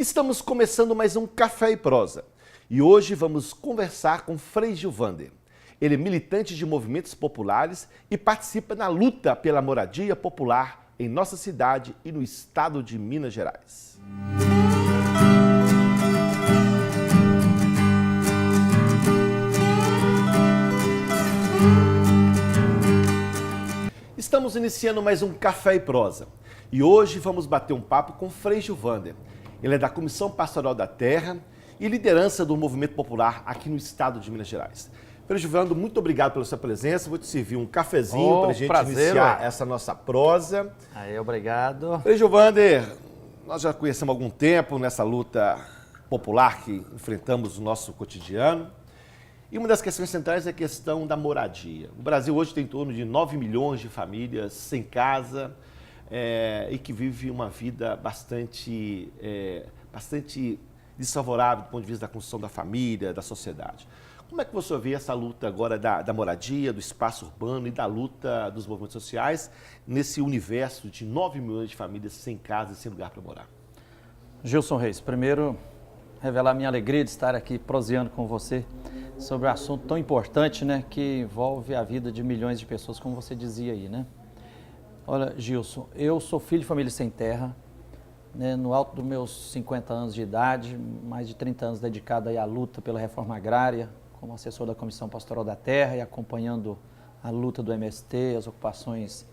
Estamos começando mais um Café e Prosa e hoje vamos conversar com Frei Gilvander. Ele é militante de movimentos populares e participa na luta pela moradia popular em nossa cidade e no estado de Minas Gerais. Estamos iniciando mais um Café e Prosa e hoje vamos bater um papo com Frei Gilvander. Ele é da Comissão Pastoral da Terra e liderança do movimento popular aqui no estado de Minas Gerais. Frei Gilvander, muito obrigado pela sua presença. Vou te servir um cafezinho para a gente iniciar essa nossa prosa. Aí, obrigado. Frei Gilvander, nós já conhecemos há algum tempo nessa luta popular que enfrentamos no nosso cotidiano. E uma das questões centrais é a questão da moradia. O Brasil hoje tem em torno de 9 milhões de famílias sem casa e que vive uma vida bastante desfavorável do ponto de vista da construção da família, da sociedade. Como é que você vê essa luta agora da moradia, do espaço urbano e da luta dos movimentos sociais nesse universo de 9 milhões de famílias sem casa e sem lugar para morar? Gilson Reis, primeiro revelar minha alegria de estar aqui proseando com você sobre um assunto tão importante, né, que envolve a vida de milhões de pessoas, como você dizia aí, né? Olha, Gilson, eu sou filho de família sem terra, né, no alto dos meus 50 anos de idade, mais de 30 anos dedicado aí à luta pela reforma agrária, como assessor da Comissão Pastoral da Terra e acompanhando a luta do MST, as ocupações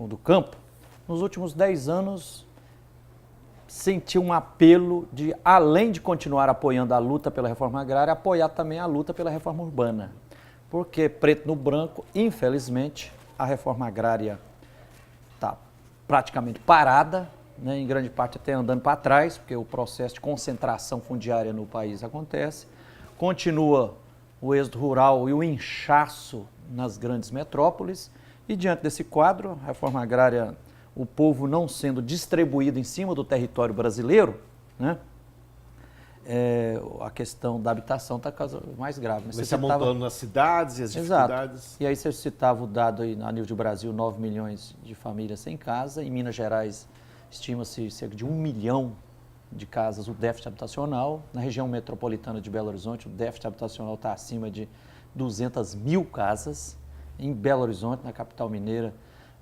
do campo. Nos últimos 10 anos, senti um apelo de, além de continuar apoiando a luta pela reforma agrária, apoiar também a luta pela reforma urbana. Porque, preto no branco, infelizmente, a reforma agrária está praticamente parada, né, em grande parte até andando para trás, porque o processo de concentração fundiária no país acontece. Continua o êxodo rural e o inchaço nas grandes metrópoles. E diante desse quadro, a reforma agrária, o povo não sendo distribuído em cima do território brasileiro, né, a questão da habitação está mais grave. Mas se amontando nas cidades e as dificuldades. Exato. E aí você citava o dado aí a nível de Brasil, 9 milhões de famílias sem casa. Em Minas Gerais, estima-se cerca de 1 milhão de casas o déficit habitacional. Na região metropolitana de Belo Horizonte, o déficit habitacional está acima de 200 mil casas. Em Belo Horizonte, na capital mineira,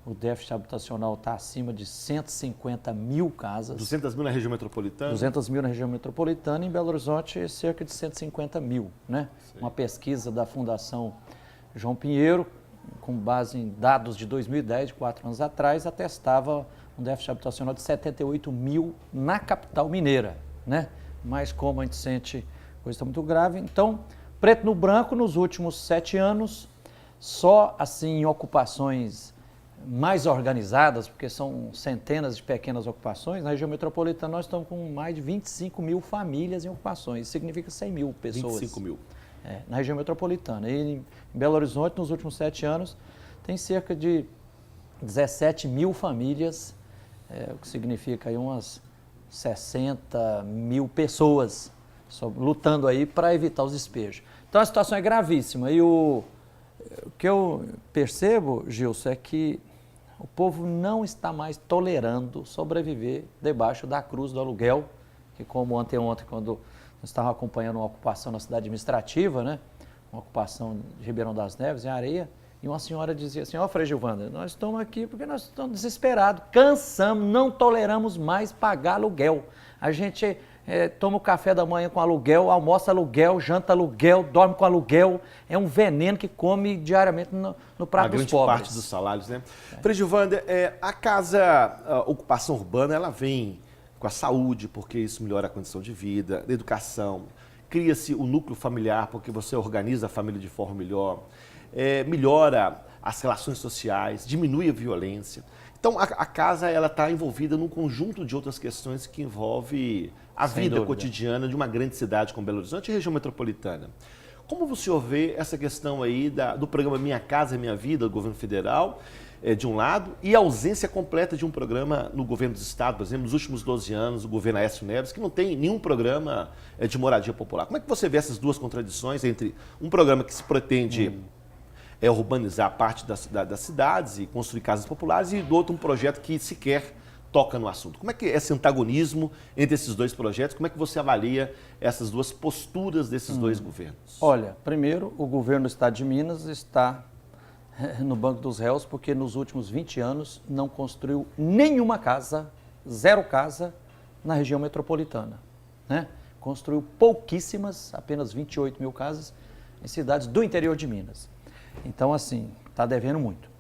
o déficit habitacional está acima de 150 mil casas. 200 mil na região metropolitana? 200 mil na região metropolitana e em Belo Horizonte cerca de 150 mil. Né? Uma pesquisa da Fundação João Pinheiro, com base em dados de 2010, de 4 anos atrás, atestava um déficit habitacional de 78 mil na capital mineira. Né? Mas como a gente sente coisa está muito grave, então, preto no branco, nos últimos 7 anos, só assim em ocupações mais organizadas, porque são centenas de pequenas ocupações, na região metropolitana nós estamos com mais de 25 mil famílias em ocupações, isso significa 100 mil pessoas. 25 mil. Na região metropolitana. E em Belo Horizonte, nos últimos 7 anos, tem cerca de 17 mil famílias, o que significa aí umas 60 mil pessoas lutando aí para evitar os despejos. Então a situação é gravíssima e o que eu percebo, Gilson, é que o povo não está mais tolerando sobreviver debaixo da cruz do aluguel, que como ontem, quando nós estávamos acompanhando uma ocupação na cidade administrativa, né, uma ocupação de Ribeirão das Neves, em Areia, e uma senhora dizia assim, Frei Gilvander, nós estamos aqui porque nós estamos desesperados, cansamos, não toleramos mais pagar aluguel. A gente toma o café da manhã com aluguel, almoça aluguel, janta aluguel, dorme com aluguel. É um veneno que come diariamente no prato dos pobres. A grande parte dos salários, né? Frei Gilvander, a ocupação urbana, ela vem com a saúde, porque isso melhora a condição de vida, a educação, cria-se o núcleo familiar, porque você organiza a família de forma melhor, melhora as relações sociais, diminui a violência. Então, a casa está envolvida num conjunto de outras questões que envolve a vida cotidiana de uma grande cidade como Belo Horizonte e região metropolitana. Como o senhor vê essa questão aí do programa Minha Casa Minha Vida, do governo federal, de um lado, e a ausência completa de um programa no governo do estado, por exemplo, nos últimos 12 anos, o governo Aécio Neves, que não tem nenhum programa de moradia popular. Como é que você vê essas duas contradições entre um programa que se pretende urbanizar parte das cidades e construir casas populares e do outro um projeto que sequer toca no assunto. Como é que é esse antagonismo entre esses dois projetos, como é que você avalia essas duas posturas desses dois governos? Olha, primeiro, o governo do Estado de Minas está no banco dos réus porque nos últimos 20 anos não construiu nenhuma casa, zero casa, na região metropolitana, né? Construiu pouquíssimas, apenas 28 mil casas, em cidades do interior de Minas. Então, assim, está devendo muito.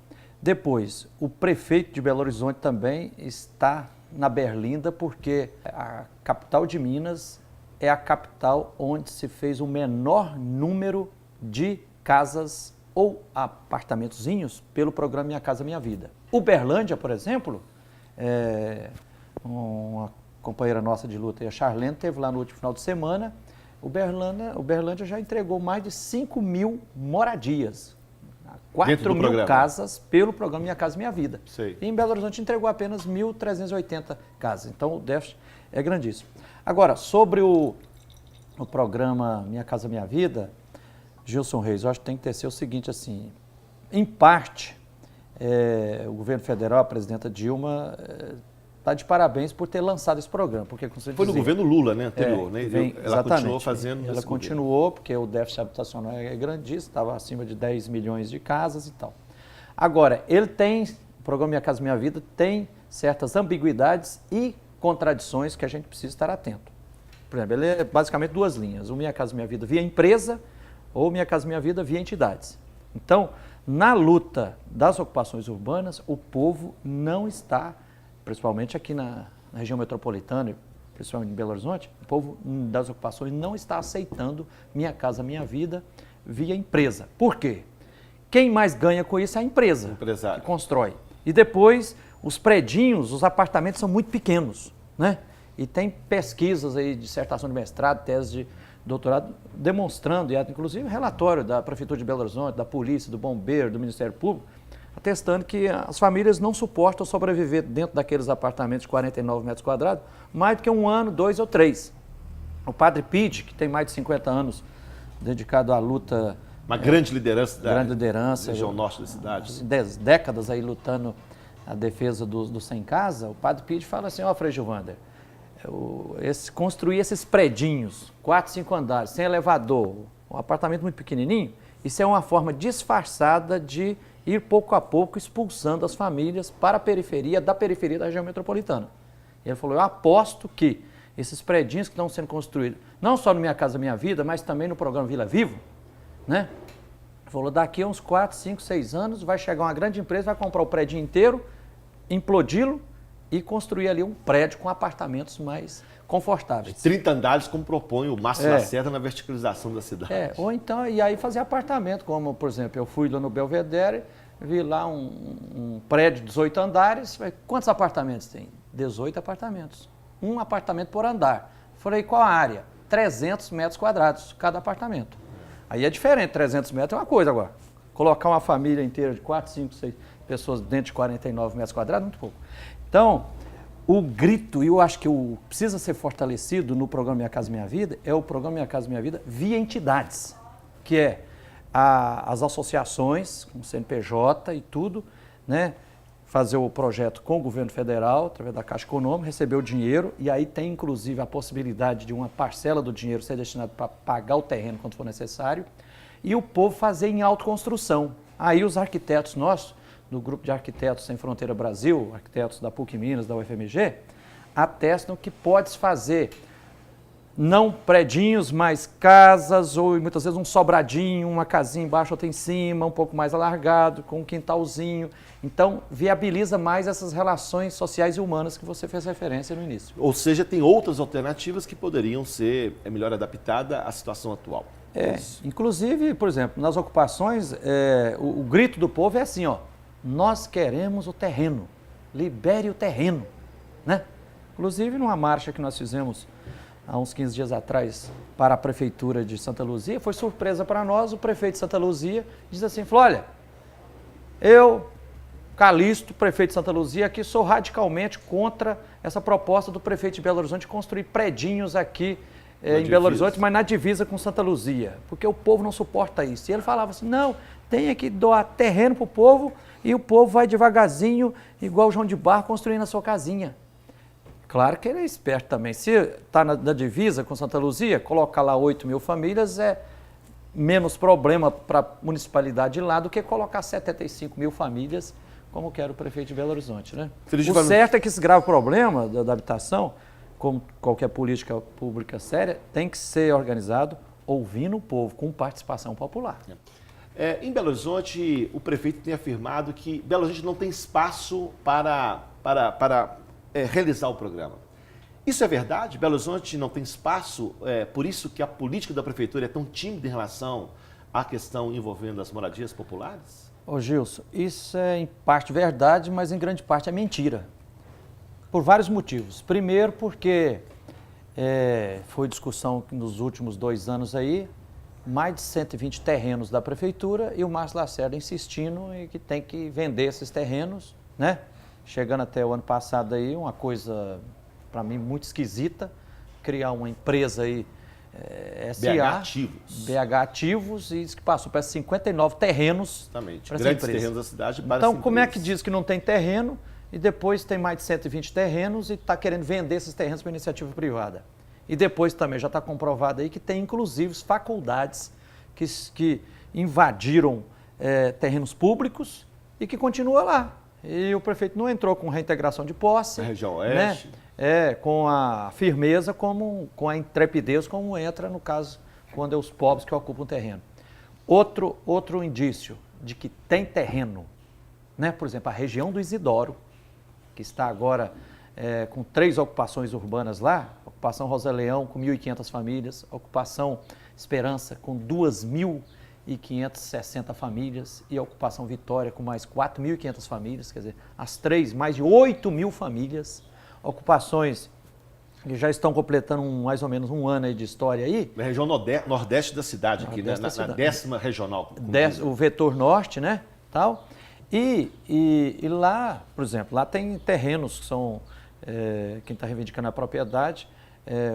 Depois, o prefeito de Belo Horizonte também está na berlinda, porque a capital de Minas é a capital onde se fez o menor número de casas ou apartamentozinhos pelo programa Minha Casa Minha Vida. Uberlândia, por exemplo, uma companheira nossa de luta, a Charlene, esteve lá no último final de semana. Uberlândia já entregou mais de 5 mil moradias, 4 mil casas pelo programa Minha Casa Minha Vida. Sei. E em Belo Horizonte entregou apenas 1.380 casas. Então o déficit é grandíssimo. Agora, sobre o programa Minha Casa Minha Vida, Gilson Reis, eu acho que tem que ter sido o seguinte, assim, em parte, o governo federal, a presidenta Dilma, está de parabéns por ter lançado esse programa. Porque, como você foi no governo Lula, né, anterior, né? Ela continuou fazendo Ela continuou, porque o déficit habitacional é grandíssimo, estava acima de 10 milhões de casas e tal. Agora, o programa Minha Casa Minha Vida tem certas ambiguidades e contradições que a gente precisa estar atento. Por exemplo, ele é basicamente duas linhas, o Minha Casa Minha Vida via empresa ou Minha Casa Minha Vida via entidades. Então, na luta das ocupações urbanas, o povo não está, principalmente aqui na região metropolitana, principalmente em Belo Horizonte, o povo das ocupações não está aceitando Minha Casa Minha Vida via empresa. Por quê? Quem mais ganha com isso é a empresa que constrói. E depois, os predinhos, os apartamentos são muito pequenos, né? E tem pesquisas aí, dissertação de mestrado, tese de doutorado, demonstrando, e inclusive relatório da Prefeitura de Belo Horizonte, da Polícia, do Bombeiro, do Ministério Público, atestando que as famílias não suportam sobreviver dentro daqueles apartamentos de 49 metros quadrados mais do que 1 ano, 2 ou 3. O padre Pide, que tem mais de 50 anos dedicado à luta... Uma grande liderança da região norte da cidade. 10 décadas aí lutando a defesa do sem casa, o padre Pide fala assim, Frei Gilvander, construir esses predinhos, 4, 5 andares, sem elevador, um apartamento muito pequenininho, isso é uma forma disfarçada de ir pouco a pouco expulsando as famílias para a periferia, da região metropolitana. E ele falou, eu aposto que esses predinhos que estão sendo construídos, não só no Minha Casa Minha Vida, mas também no programa Vila Vivo, né? Ele falou, daqui a uns 4, 5, 6 anos vai chegar uma grande empresa, vai comprar o prédio inteiro, implodi-lo e construir ali um prédio com apartamentos mais confortáveis. 30 andares, como propõe o Márcio Lacerda na verticalização da cidade. Ou então, e aí fazer apartamento, como, por exemplo, eu fui lá no Belvedere, vi lá um prédio de 18 andares, quantos apartamentos tem? 18 apartamentos. Um apartamento por andar. Falei, qual a área? 300 metros quadrados, cada apartamento. Aí é diferente, 300 metros é uma coisa agora. Colocar uma família inteira de 4, 5, 6 pessoas dentro de 49 metros quadrados, muito pouco. Então, o grito, e eu acho que precisa ser fortalecido no programa Minha Casa Minha Vida, é o programa Minha Casa Minha Vida via entidades, que é as associações, como CNPJ e tudo, né? Fazer o projeto com o governo federal, através da Caixa Econômica, receber o dinheiro, e aí tem inclusive a possibilidade de uma parcela do dinheiro ser destinado para pagar o terreno quando for necessário, e o povo fazer em autoconstrução. Aí os arquitetos nossos, do Grupo de Arquitetos Sem Fronteira Brasil, arquitetos da PUC Minas, da UFMG, atestam que pode-se fazer não predinhos, mas casas, ou muitas vezes um sobradinho, uma casinha embaixo, outra em cima, um pouco mais alargado, com um quintalzinho. Então, viabiliza mais essas relações sociais e humanas que você fez referência no início. Ou seja, tem outras alternativas que poderiam ser melhor adaptadas à situação atual. Inclusive, por exemplo, nas ocupações, o grito do povo é assim, nós queremos o terreno, libere o terreno, né? Inclusive, numa marcha que nós fizemos há uns 15 dias atrás para a Prefeitura de Santa Luzia, foi surpresa para nós, o prefeito de Santa Luzia diz assim, falou, olha, eu, Calixto, prefeito de Santa Luzia, aqui sou radicalmente contra essa proposta do prefeito de Belo Horizonte de construir predinhos aqui em Belo Horizonte, mas na divisa com Santa Luzia, porque o povo não suporta isso. E ele falava assim, não, tem que doar terreno para o povo e o povo vai devagarzinho, igual o João de Barro, construindo a sua casinha. Claro que ele é esperto também. Se está na divisa com Santa Luzia, colocar lá 8 mil famílias é menos problema para a municipalidade de lá do que colocar 75 mil famílias, como quer o prefeito de Belo Horizonte, né? O certo é que esse grave problema da habitação, como qualquer política pública séria, tem que ser organizado ouvindo o povo, com participação popular. Em Belo Horizonte, o prefeito tem afirmado que Belo Horizonte não tem espaço para realizar o programa. Isso é verdade? Belo Horizonte não tem espaço, por isso que a política da prefeitura é tão tímida em relação à questão envolvendo as moradias populares? Ô Gilson, isso é em parte verdade, mas em grande parte é mentira. Por vários motivos. Primeiro porque foi discussão nos últimos 2 anos aí, mais de 120 terrenos da prefeitura e o Márcio Lacerda insistindo em que tem que vender esses terrenos, né? Chegando até o ano passado aí, uma coisa para mim muito esquisita, criar uma empresa aí, BH Ativos, e isso que passou para 59 terrenos. Exatamente, grandes terrenos da cidade. Então, como é que diz que não tem terreno e depois tem mais de 120 terrenos e está querendo vender esses terrenos para iniciativa privada? E depois também já está comprovado aí que tem inclusive faculdades que invadiram terrenos públicos e que continua lá. E o prefeito não entrou com reintegração de posse. Na região oeste. Né? Com a firmeza, com a intrepidez, como entra no caso quando é os pobres que ocupam o terreno. Outro indício de que tem terreno, né? Por exemplo, a região do Isidoro, que está agora com 3 ocupações urbanas lá, ocupação Rosa Leão com 1.500 famílias, ocupação Esperança com 2.560 famílias e a ocupação Vitória com mais 4.500 famílias, quer dizer, as 3, mais de 8.000 famílias, ocupações que já estão completando mais ou menos um ano aí de história aí. Na região nordeste da cidade, aqui, né? Na 10ª regional. O vetor norte, né? Tal. E lá, por exemplo, lá tem terrenos que são, quem está reivindicando a propriedade,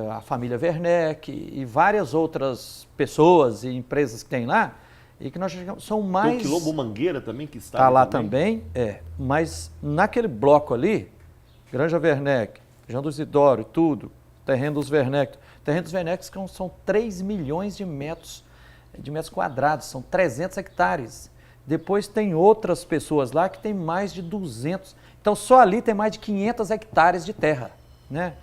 a família Werneck e várias outras pessoas e empresas que tem lá, e que nós chegamos, são mais... Tem o Quilombo Mangueira também, que está lá também, mas naquele bloco ali, Granja Werneck, João do Isidoro e tudo, terreno dos Werneck são 3 milhões de metros quadrados, são 300 hectares. Depois tem outras pessoas lá que tem mais de 200. Então só ali tem mais de 500 hectares de terra, né?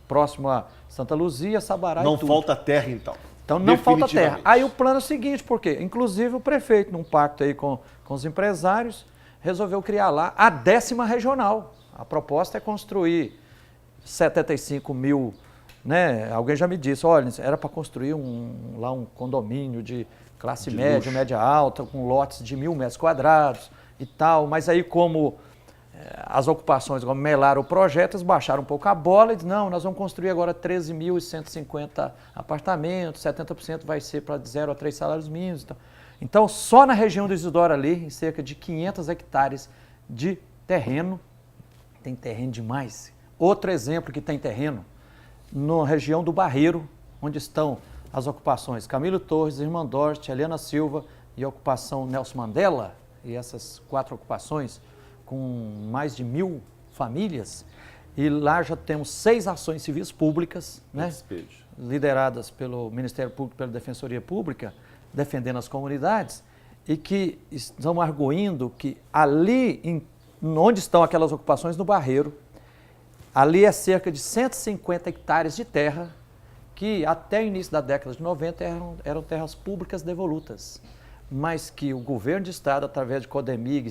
Próximo a Santa Luzia, Sabará e tudo. Não falta terra então. Então não falta terra. Aí o plano é o seguinte, porque inclusive o prefeito, num pacto aí com os empresários, resolveu criar lá a 10ª regional. A proposta é construir 75 mil, né? Alguém já me disse, olha, era para construir lá um condomínio de classe média, média alta, com lotes de 1.000 metros quadrados e tal, mas aí como as ocupações melaram o projeto, eles baixaram um pouco a bola e disseram, não, nós vamos construir agora 13.150 apartamentos, 70% vai ser para de 0 a 3 salários mínimos. Então, só na região do Isidoro ali, em cerca de 500 hectares de terreno, tem terreno demais. Outro exemplo que tem terreno, na região do Barreiro, onde estão as ocupações Camilo Torres, Irmã Dorte, Helena Silva e a ocupação Nelson Mandela, e essas 4 ocupações com mais de 1.000 famílias, e lá já temos 6 ações civis públicas, né, lideradas pelo Ministério Público e pela Defensoria Pública, defendendo as comunidades, e que estão arguindo que ali, onde estão aquelas ocupações, no Barreiro, ali é cerca de 150 hectares de terra, que até o início da década de 90 eram terras públicas devolutas, mas que o governo de estado, através de Codemig,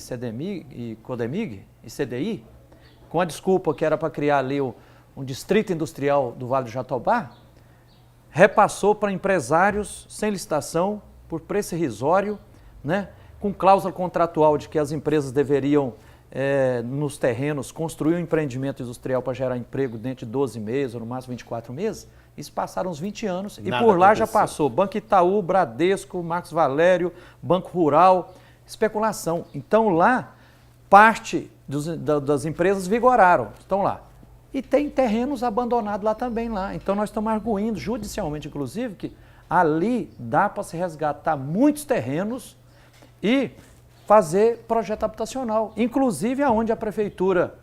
Codemig e CDI, com a desculpa que era para criar ali um distrito industrial do Vale do Jatobá, repassou para empresários sem licitação, por preço irrisório, né, com cláusula contratual de que as empresas deveriam, nos terrenos, construir um empreendimento industrial para gerar emprego dentro de 12 meses, ou no máximo 24 meses. Isso passaram uns 20 anos e por lá já passou Banco Itaú, Bradesco, Marcos Valério, Banco Rural, especulação. Então lá, parte das empresas vigoraram, estão lá. E tem terrenos abandonados lá também lá. Então nós estamos arguindo, judicialmente inclusive, que ali dá para se resgatar muitos terrenos e fazer projeto habitacional. Inclusive aonde a prefeitura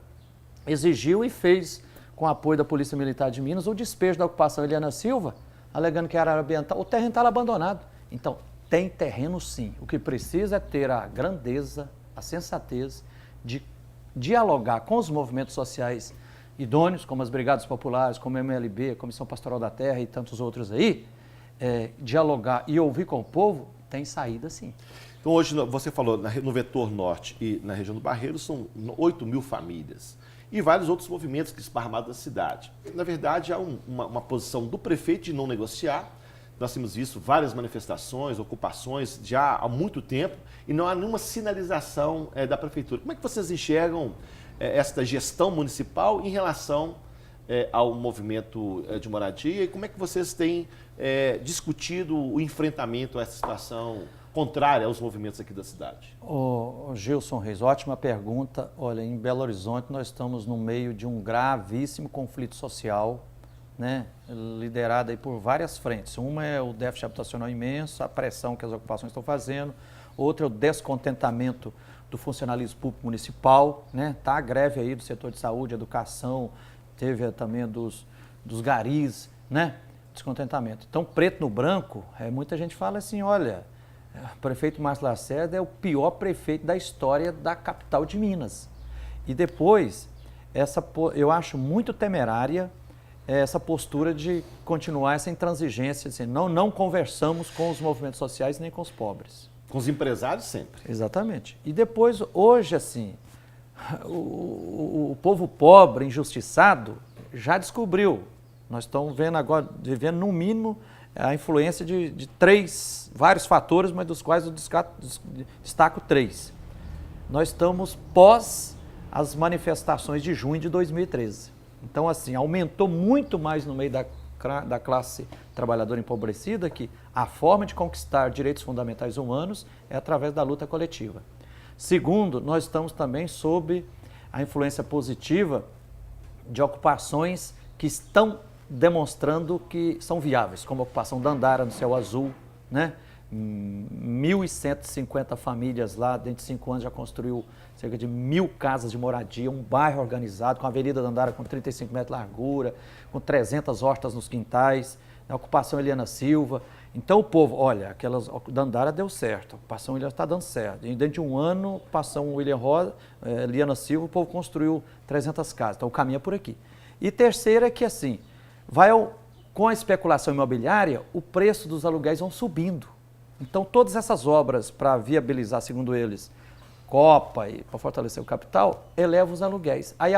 exigiu e fez com apoio da Polícia Militar de Minas, o despejo da ocupação Eliana Silva, alegando que era área ambiental. O terreno está lá abandonado. Então, tem terreno sim. O que precisa é ter a grandeza, a sensatez de dialogar com os movimentos sociais idôneos, como as Brigadas Populares, como a MLB, a Comissão Pastoral da Terra e tantos outros aí, dialogar e ouvir com o povo, tem saída sim. Então hoje você falou no Vetor Norte e na região do Barreiro são 8 mil famílias e vários outros movimentos que esparramados na cidade. Na verdade, há uma posição do prefeito de não negociar. Nós temos visto várias manifestações, ocupações já há muito tempo e não há nenhuma sinalização da prefeitura. Como é que vocês enxergam esta gestão municipal em relação ao movimento de moradia e como é que vocês têm discutido o enfrentamento a essa situação contrária aos movimentos aqui da cidade? Gilson Reis, ótima pergunta. Olha, em Belo Horizonte nós estamos no meio de um gravíssimo conflito social, né, liderado aí por várias frentes. Uma é o déficit habitacional imenso, a pressão que as ocupações estão fazendo. Outra é o descontentamento do funcionalismo público municipal, né? Tá a greve aí do setor de saúde, educação, teve também dos garis, né? Descontentamento. Então, preto no branco, muita gente fala assim, olha, o prefeito Márcio Lacerda é o pior prefeito da história da capital de Minas. E depois, eu acho muito temerária essa postura de continuar essa intransigência, assim, não conversamos com os movimentos sociais nem com os pobres. Com os empresários sempre. Exatamente. E depois, hoje, assim, o povo pobre, injustiçado, já descobriu. Nós estamos vendo agora, vivendo no mínimo a influência de vários fatores, mas dos quais eu destaco 3. Nós estamos pós as manifestações de junho de 2013. Então, assim, aumentou muito mais no meio da classe trabalhadora empobrecida que a forma de conquistar direitos fundamentais humanos é através da luta coletiva. Segundo, nós estamos também sob a influência positiva de ocupações que estão demonstrando que são viáveis, como a ocupação da Andara no Céu Azul, né? 1.150 famílias lá, dentro de 5 anos já construiu cerca de 1.000 casas de moradia, um bairro organizado, com a Avenida da Andara com 35 metros de largura, com 300 hortas nos quintais, a ocupação Eliana Silva. Então o povo, olha, aquelas da Andara deu certo, a ocupação Eliana está dando certo. E dentro de um ano, a ocupação Eliana Silva, o povo construiu 300 casas. Então o caminho é por aqui. E terceira é que assim, com a especulação imobiliária, o preço dos aluguéis vão subindo. Então, todas essas obras para viabilizar, segundo eles, Copa e para fortalecer o capital, elevam os aluguéis. Aí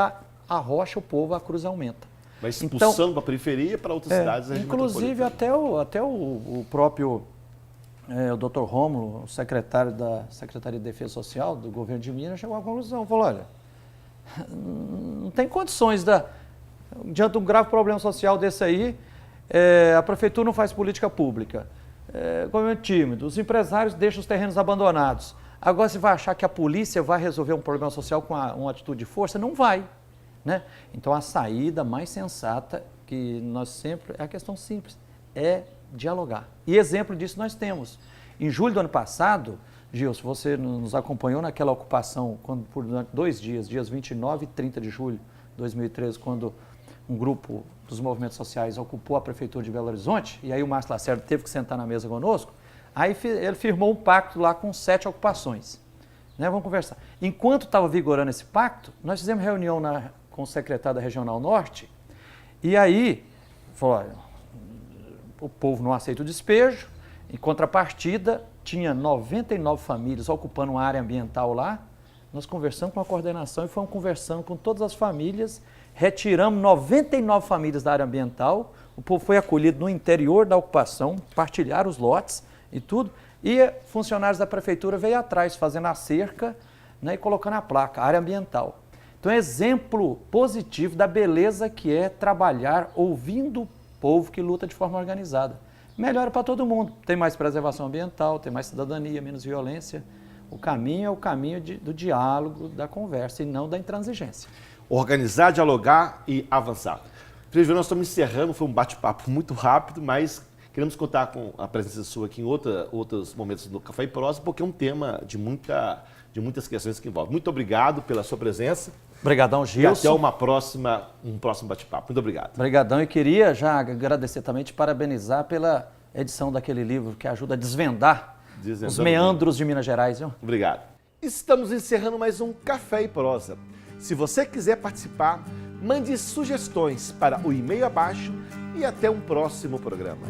arrocha o povo, a cruz aumenta. Vai expulsando para a periferia para outras cidades. Inclusive, até o próprio o Dr. Rômulo, o secretário da Secretaria de Defesa Social do governo de Minas, chegou à conclusão, falou, olha, não tem condições, diante de um grave problema social desse aí, a prefeitura não faz política pública. Governo tímido, os empresários deixam os terrenos abandonados. Agora você vai achar que a polícia vai resolver um problema social com uma atitude de força? Não vai, né? Então a saída mais sensata que nós sempre, é a questão simples, é dialogar. E exemplo disso nós temos. Em julho do ano passado, Gilson, você nos acompanhou naquela ocupação, por 2 dias, dias 29 e 30 de julho de 2013, quando um grupo dos movimentos sociais ocupou a prefeitura de Belo Horizonte, e aí o Márcio Lacerda teve que sentar na mesa conosco, aí ele firmou um pacto lá com 7 ocupações. Né? Vamos conversar. Enquanto estava vigorando esse pacto, nós fizemos reunião com o secretário da Regional Norte, e aí, falou, olha, o povo não aceita o despejo, em contrapartida, tinha 99 famílias ocupando uma área ambiental lá, nós conversamos com a coordenação e fomos conversando com todas as famílias, retiramos 99 famílias da área ambiental, o povo foi acolhido no interior da ocupação, partilharam os lotes e tudo, e funcionários da prefeitura veio atrás, fazendo a cerca, né, e colocando a placa, área ambiental. Então é exemplo positivo da beleza que é trabalhar ouvindo o povo que luta de forma organizada. Melhora para todo mundo, tem mais preservação ambiental, tem mais cidadania, menos violência. O caminho é o caminho do diálogo, da conversa e não da intransigência. Organizar, dialogar e avançar. Nós estamos encerrando, foi um bate-papo muito rápido, mas queremos contar com a presença sua aqui em outros momentos do Café e Prosa, porque é um tema de muitas questões que envolvem. Muito obrigado pela sua presença. Obrigadão, E Gilson. até um próximo bate-papo. Muito obrigado. Obrigadão. E queria já agradecer também, te parabenizar pela edição daquele livro que ajuda a desvendar os meandros de Minas Gerais, viu? Obrigado. Estamos encerrando mais um Café e Prosa. Se você quiser participar, mande sugestões para o e-mail abaixo e até um próximo programa.